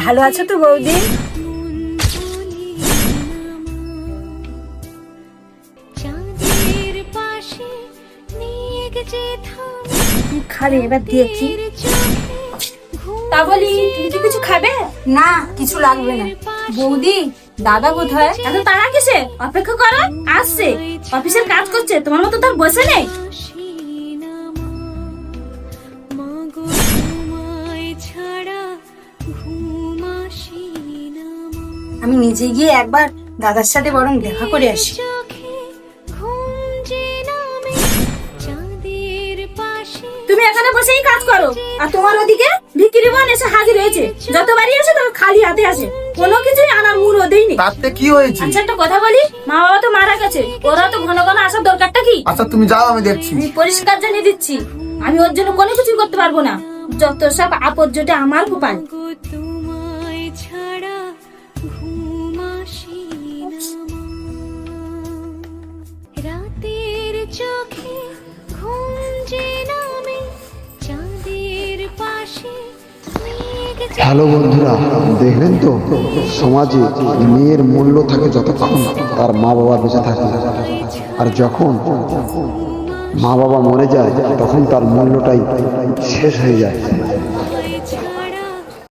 ভালো আছো তো বৌদি? খাবে এবার দেখি। তা বলি, তুমি কি কিছু খাবে? না, কিছু লাগবে না। বৌদি, দাদা কোথায়? এত তাড়া কিসে? অপেক্ষা করো, আসছে। অফিসের কাজ করছে, তোমার মতো তো আর বসে নেই। আমি নিজে গিয়ে একবার দাদার সাথে বরং দেখা করে আসি। তুমি এখানে বসেই কাজ করো, আর তোমার ওদিকে ভিকিরি বোন এসে হাজির হয়েছে। যতবারই আসে তবে খালি হাতে আসে, কোনো কিছুই আনার মুড ওদেই নেই। তাতে কি হয়েছে? আচ্ছা, একটা কথা বলি, মা বাবা তো মারা গেছে, ওরা তো ঘন ঘন আসার দরকারটা কি? আচ্ছা তুমি যাও, আমি দেখছি। আমি পরিষ্কার জানিয়ে দিচ্ছি, আমি ওর জন্য কোনো কিছু করতে পারবো না। যত সব আপদ জোটে আমার কপাল। হ্যালো বন্ধুরা, দেখলেন তো সমাজে মেয়ের মূল্য থাকে যতক্ষণ তার মা বাবা বেঁচে থাকে, আর যখন মা বাবা মরে যায় তখন তার মূল্যটাই শেষ হয়ে যায়।